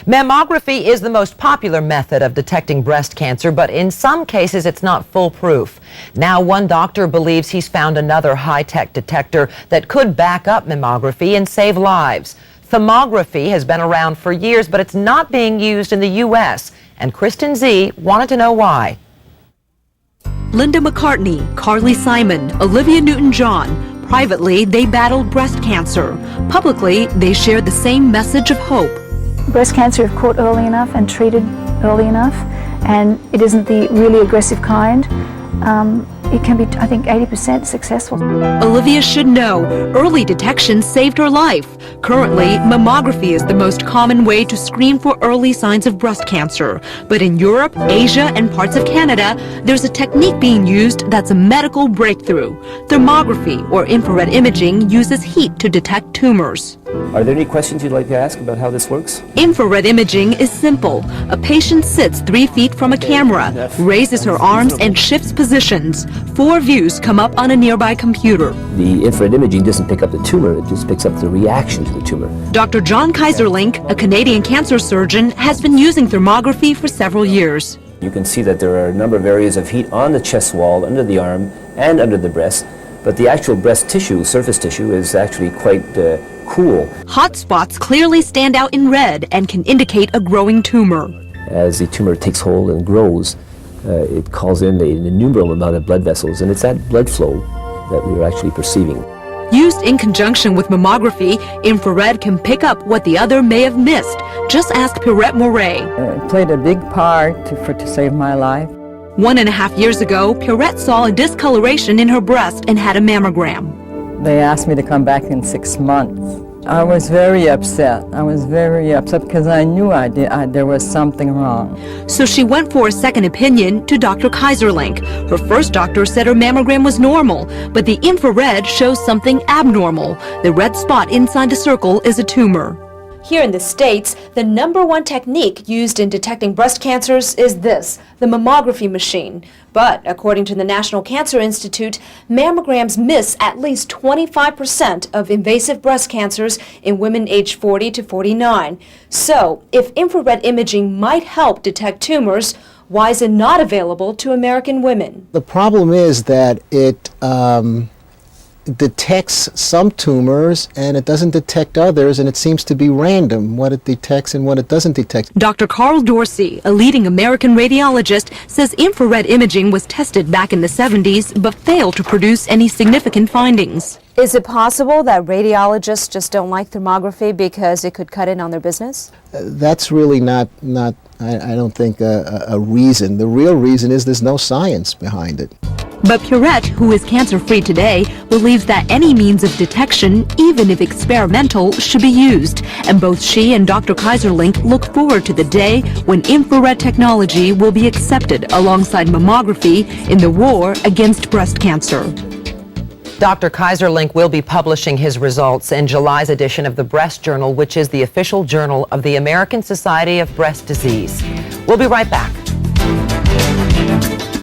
Mammography is the most popular method of detecting breast cancer, but in some cases it's not foolproof. Now one doctor believes he's found another high-tech detector that could back up mammography and save lives. Thermography has been around for years, but it's not being used in the U.S., and Kristen Z wanted to know why. Linda McCartney, Carly Simon, Olivia Newton-John. Privately, they battled breast cancer. Publicly, they shared the same message of hope. Breast cancer, if caught early enough and treated early enough, and it isn't the really aggressive kind, it can be, I think, 80% successful. Olivia should know, early detection saved her life. Currently, mammography is the most common way to screen for early signs of breast cancer. But in Europe, Asia, and parts of Canada, there's a technique being used that's a medical breakthrough. Thermography, or infrared imaging, uses heat to detect tumors. Are there any questions you'd like to ask about how this works? Infrared imaging is simple. A patient sits 3 feet from a camera, raises her arms, and shifts positions. 4 views come up on a nearby computer. The infrared imaging doesn't pick up the tumor, it just picks up the reaction to the tumor. Dr. John Kaiserlink, a Canadian cancer surgeon, has been using thermography for several years. You can see that there are a number of areas of heat on the chest wall, under the arm, and under the breast, but the actual breast tissue, surface tissue, is actually quite cool. Hot spots clearly stand out in red and can indicate a growing tumor. As the tumor takes hold and grows, it calls in an innumerable amount of blood vessels, and it's that blood flow that we're actually perceiving. Used in conjunction with mammography, infrared can pick up what the other may have missed. Just ask Pirette Moret. It played a big part to save my life. 1.5 years ago, Pirette saw a discoloration in her breast and had a mammogram. They asked me to come back in 6 months. I was very upset. I was very upset because I knew there was something wrong. So she went for a second opinion to Dr. Kaiserlink. Her first doctor said her mammogram was normal, but the infrared shows something abnormal. The red spot inside the circle is a tumor. Here in the States, the #1 technique used in detecting breast cancers is this, the mammography machine. But according to the National Cancer Institute, mammograms miss at least 25% of invasive breast cancers in women aged 40 to 49. So, if infrared imaging might help detect tumors, why is it not available to American women? The problem is that it detects some tumors and it doesn't detect others, and it seems to be random what it detects and what it doesn't detect. Dr. Carl Dorsey, a leading American radiologist, says infrared imaging was tested back in the 70s but failed to produce any significant findings. Is it possible that radiologists just don't like thermography because it could cut in on their business? That's really not I don't think a reason. The real reason is there's no science behind it. But Pirette, who is cancer-free today, believes that any means of detection, even if experimental, should be used. And both she and Dr. Kaiserlink look forward to the day when infrared technology will be accepted alongside mammography in the war against breast cancer. Dr. Kaiserlink will be publishing his results in July's edition of the Breast Journal, which is the official journal of the American Society of Breast Disease. We'll be right back.